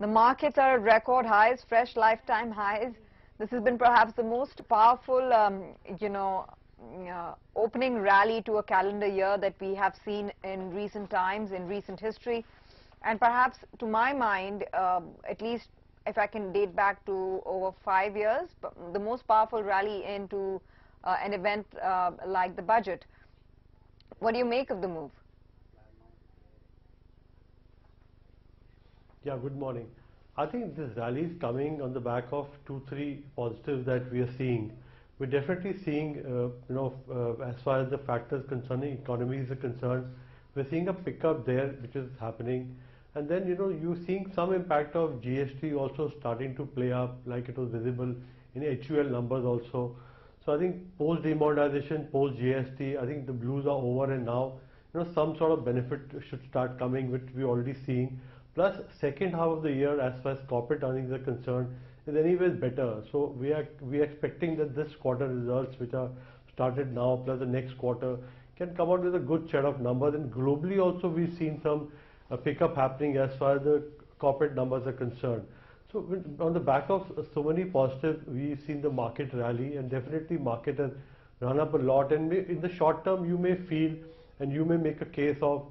The markets are at record highs, fresh lifetime highs. This has been perhaps the most powerful, opening rally to a calendar year that we have seen in recent times, in recent history. And perhaps, to my mind, at least if I can date back to over 5 years, the most powerful rally into an event like the budget. What do you make of the move? Yeah, good morning. I think this rally is coming on the back of 2-3 positives that we are seeing. We're definitely seeing, as far as the factors concerning economies are concerned, we're seeing a pickup there which is happening. And then, you're seeing some impact of GST also starting to play up like it was visible in HUL numbers also. So I think post demonetization, post GST, I think the blues are over, and now, some sort of benefit should start coming, which we're already seeing. Plus, second half of the year, as far as corporate earnings are concerned, is anyways better. So we are expecting that this quarter results, which are started now, plus the next quarter, can come out with a good set of numbers. And globally also, we've seen some pickup happening as far as the corporate numbers are concerned. So on the back of so many positives, we've seen the market rally, and definitely market has run up a lot. And in the short term, you may feel and you may make a case of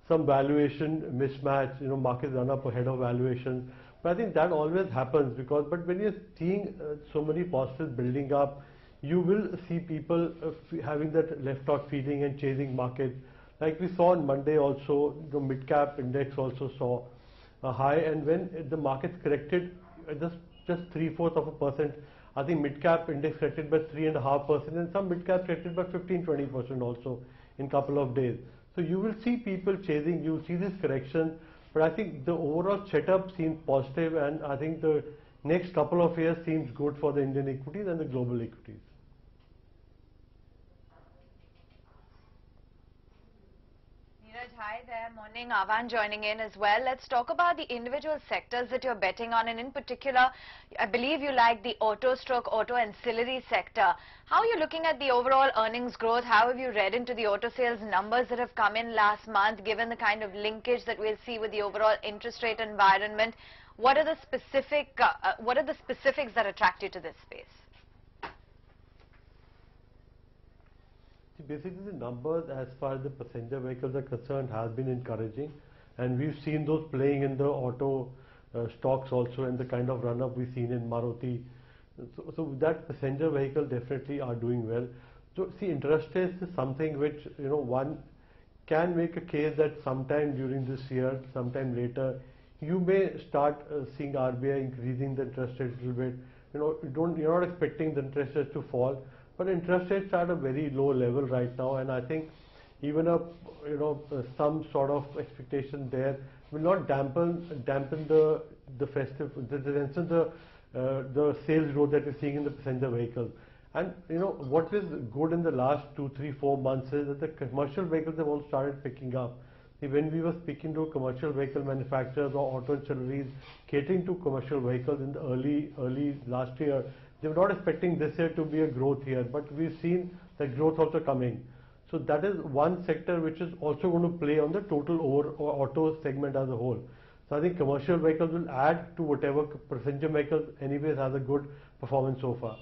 some valuation mismatch, markets run up ahead of valuation. But I think that always happens but when you're seeing so many positives building up, you will see people having that left out feeling and chasing markets. Like we saw on Monday also, the mid-cap index also saw a high, and when the markets corrected just 3/4%, I think mid-cap index corrected by 3.5%, and some mid-cap corrected by 15-20% also in couple of days. So you will see people chasing, you will see this correction, but I think the overall setup seems positive, and I think the next couple of years seems good for the Indian equities and the global equities. Neeraj, hi there. Morning. Avan joining in as well. Let's talk about the individual sectors that you're betting on, and in particular, I believe you like the auto ancillary sector. How are you looking at the overall earnings growth? How have you read into the auto sales numbers that have come in last month, given the kind of linkage that we'll see with the overall interest rate environment? What are the specifics that attract you to this space? Basically, the numbers as far as the passenger vehicles are concerned has been encouraging, and we've seen those playing in the auto stocks also, and the kind of run-up we've seen in Maruti. So that passenger vehicle definitely are doing well. So see, interest rates is something which one can make a case that sometime during this year, sometime later, you may start seeing RBI increasing the interest rate a little bit. You're not expecting the interest rates to fall, but interest rates are at a very low level right now, and I think even some sort of expectation there will not dampen the sales growth that we're seeing in the passenger vehicles. And what is good in the last 2, 3, 4 months is that the commercial vehicles have all started picking up. See, when we were speaking to commercial vehicle manufacturers or auto ancillaries catering to commercial vehicles in the early last year, they were not expecting this year to be a growth year, but we've seen that growth also coming. So that is one sector which is also going to play on the total auto segment as a whole. So I think commercial vehicles will add to whatever passenger vehicles anyways has a good performance so far.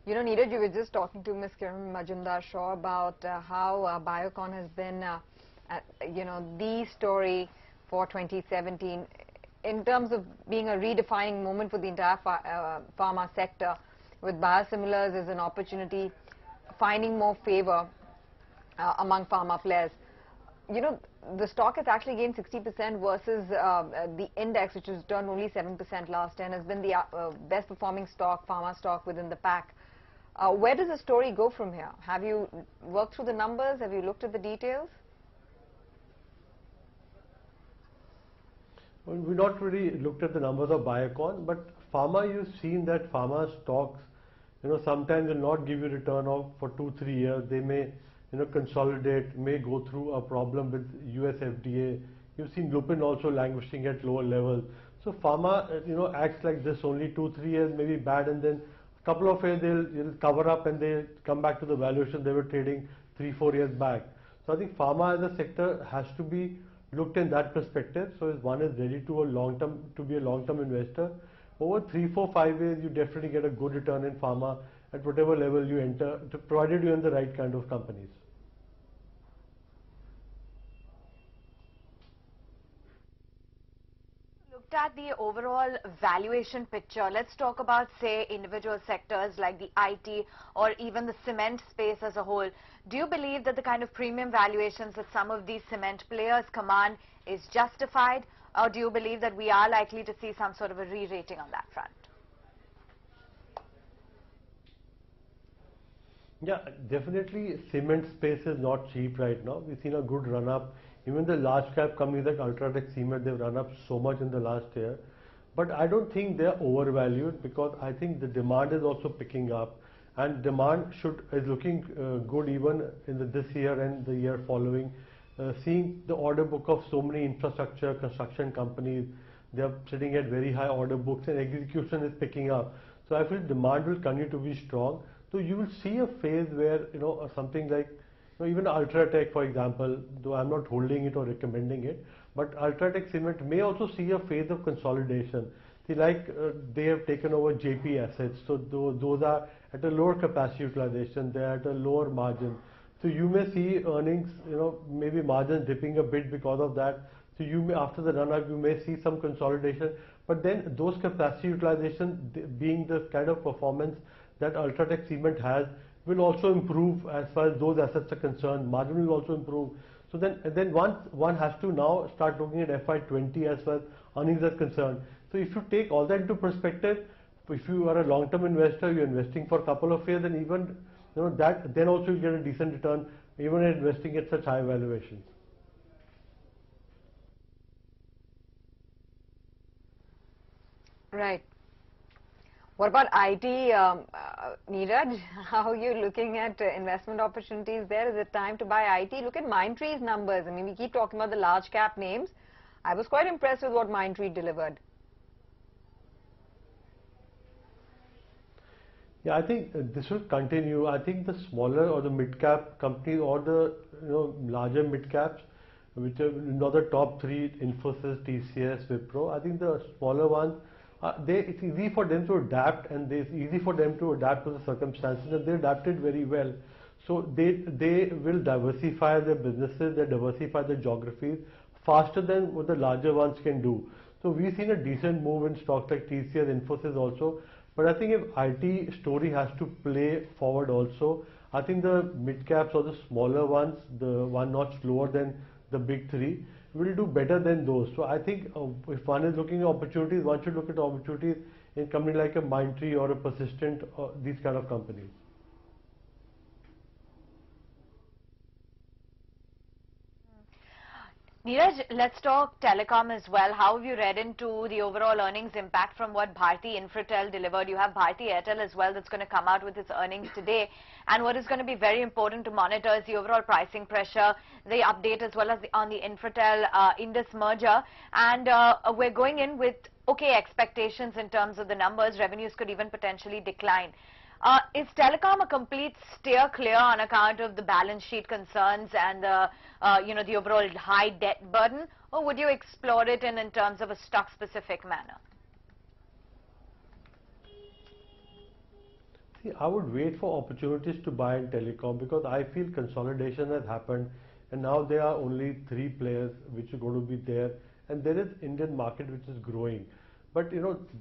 Neeraj, you were just talking to Ms. Kiran Majumdar-Shaw about how Biocon has been, the story for 2017 in terms of being a redefining moment for the entire pharma sector, with biosimilars as an opportunity, finding more favor among pharma players. The stock has actually gained 60% versus the index, which has done only 7% last year, and has been the best performing pharma stock within the pack. Where does the story go from here? Have you worked through the numbers? Have you looked at the details? Well, we've not really looked at the numbers of Biocon, but pharma, you've seen that pharma stocks, sometimes will not give you return for 2-3 years. They may, consolidate, may go through a problem with US FDA. You've seen Lupin also languishing at lower levels. So pharma, acts like this only 2-3 years may be bad, and then couple of years they'll cover up and they'll come back to the valuation they were trading 3-4 years back. So I think pharma as a sector has to be looked in that perspective. So if one is ready to be a long-term investor, over 3-4-5 years you definitely get a good return in pharma at whatever level you enter, provided you're in the right kind of companies. Looked at the overall valuation picture, let's talk about, say, individual sectors like the IT or even the cement space as a whole. Do you believe that the kind of premium valuations that some of these cement players command is justified, or do you believe that we are likely to see some sort of a re-rating on that front? Yeah, definitely cement space is not cheap right now. We've seen a good run up. Even the large cap companies like Ultratech Cement, they've run up so much in the last year. But I don't think they're overvalued, because I think the demand is also picking up, and demand is looking good even in this year and the year following. Seeing the order book of so many infrastructure construction companies, they are sitting at very high order books and execution is picking up. So I feel demand will continue to be strong. So you will see a phase where, something like, even Ultratech, for example, though I'm not holding it or recommending it, but Ultratech Cement may also see a phase of consolidation. See, like they have taken over JP assets, so those are at a lower capacity utilization, they are at a lower margin. So you may see earnings, maybe margins dipping a bit because of that. So you may, after the run up, you may see some consolidation, but then those capacity utilization being the kind of performance that Ultratech Cement has, will also improve as far as those assets are concerned. Margin will also improve. So then one has to now start looking at FY20 as far as earnings are concerned. So if you take all that into perspective, if you are a long-term investor, you're investing for a couple of years, and even then also you get a decent return, even investing at such high valuations. Right. What about IT, Neeraj? How are you looking at investment opportunities there? Is it time to buy IT? Look at Mindtree's numbers. I mean, we keep talking about the large cap names. I was quite impressed with what Mindtree delivered. Yeah, I think this will continue. I think the smaller or the mid-cap companies, or the larger mid-caps, which are the top three, Infosys, TCS, Wipro, I think the smaller ones, it's easy for them to adapt, and it's easy for them to adapt to the circumstances, and they adapted very well. So they will diversify their businesses, they diversify their geographies faster than what the larger ones can do. So we've seen a decent move in stocks like TCS, Infosys also. But I think if IT story has to play forward also, I think the mid caps or the smaller ones, the one notch lower than the big three, will do better than those. So I think if one is looking at opportunities, one should look at opportunities in company like a Mindtree or a Persistent, these kind of companies. Neeraj, let's talk telecom as well. How have you read into the overall earnings impact from what Bharti Infratel delivered? You have Bharti Airtel as well that's going to come out with its earnings today. And what is going to be very important to monitor is the overall pricing pressure, the update as well as on the Infratel Indus merger. And we're going in with okay expectations in terms of the numbers. Revenues could even potentially decline. Is telecom a complete steer clear on account of the balance sheet concerns and the overall high debt burden, or would you explore it in terms of a stock-specific manner? See, I would wait for opportunities to buy in telecom, because I feel consolidation has happened, and now there are only three players which are going to be there, and there is Indian market which is growing. But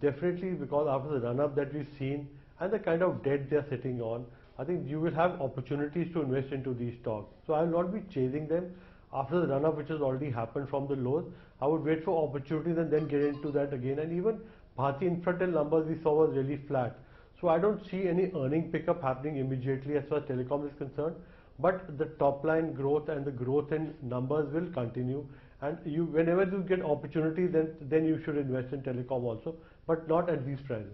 definitely, because after the run-up that we've seen and the kind of debt they are sitting on, I think you will have opportunities to invest into these stocks. So I will not be chasing them after the run-up which has already happened from the lows. I would wait for opportunities and then get into that again. And even Bharti Infratel numbers we saw was really flat. So I don't see any earning pickup happening immediately as far as telecom is concerned. But the top line growth and the growth in numbers will continue. And whenever you get opportunity, then you should invest in telecom also, but not at these prices.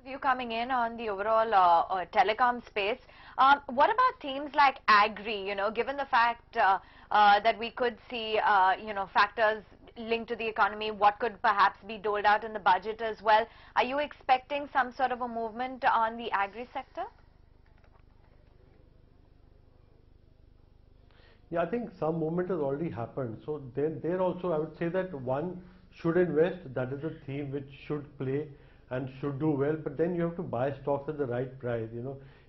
View coming in on the overall telecom space. What about themes like agri, given the fact that we could see, factors linked to the economy, what could perhaps be doled out in the budget as well. Are you expecting some sort of a movement on the agri sector? Yeah, I think some movement has already happened. So then there also I would say that one should invest. That is a theme which should play and should do well. But then you have to buy stocks at the right price.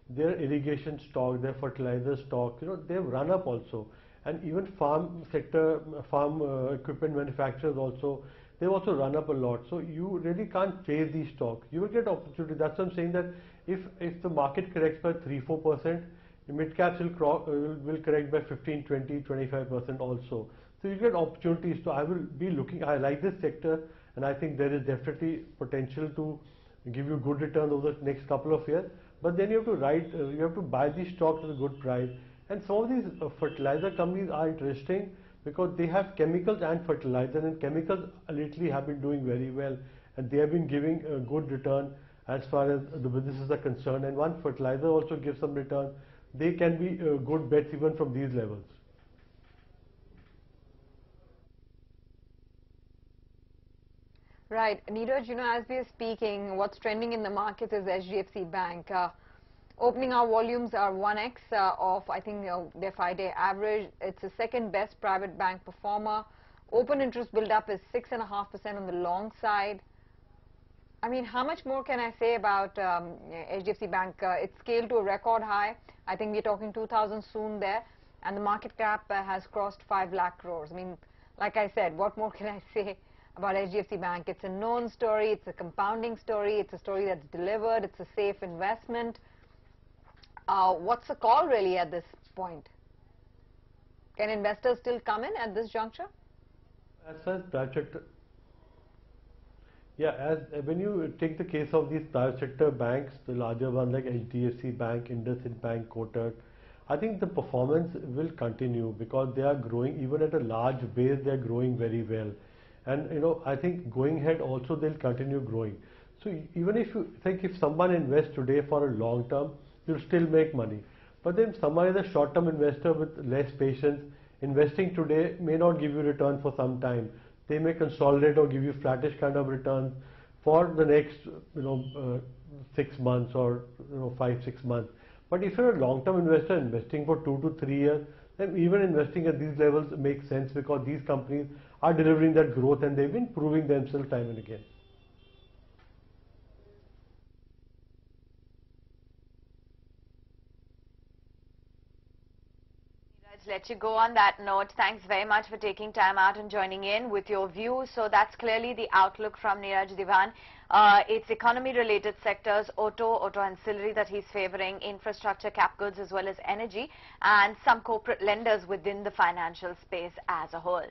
Their irrigation stock, their fertilizer stock, they've run up also. And even farm sector, farm equipment manufacturers also, they've also run up a lot. So you really can't chase these stocks. You will get opportunity. That's what I'm saying, that if the market corrects by 3-4%, the mid caps will correct by 15, 20, 25% also. So you get opportunities. So I will be looking. I like this sector, and I think there is definitely potential to give you good returns over the next couple of years. But then you have to buy these stocks at a good price. And some of these fertilizer companies are interesting because they have chemicals and fertilizer, and chemicals lately have been doing very well, and they have been giving a good return as far as the businesses are concerned. And one fertilizer also gives some return. They can be good bets even from these levels. Right. Neeraj, as we are speaking, what's trending in the markets is HDFC Bank. Opening hour volumes are 1x of, I think, their 5-day average. It's the second best private bank performer. Open interest build-up is 6.5% on the long side. I mean, how much more can I say about HDFC Bank? It's scaled to a record high. I think we're talking 2,000 soon there. And the market cap has crossed 5 lakh crores. I mean, like I said, what more can I say about HDFC Bank? It's a known story. It's a compounding story. It's a story that's delivered. It's a safe investment. What's the call really at this point? Can investors still come in at this juncture? As far as private sector, yeah, when you take the case of these private sector banks, the larger ones like HDFC Bank, IndusInd Bank, Kotak, I think the performance will continue because they are growing. Even at a large base, they are growing very well. And I think going ahead also they'll continue growing. So even if you think, if someone invests today for a long term, you'll still make money. But then someone is a short term investor with less patience. Investing today may not give you return for some time. They may consolidate or give you flattish kind of returns for the next 6 months or 5-6 months. But if you're a long-term investor investing for 2 to 3 years, then even investing at these levels makes sense because these companies are delivering that growth and they've been proving themselves time and again. Let you go on that note. Thanks very much for taking time out and joining in with your views. So that's clearly the outlook from Neeraj Deewan. It's economy-related sectors, auto ancillary that he's favoring, infrastructure, cap goods as well as energy, and some corporate lenders within the financial space as a whole.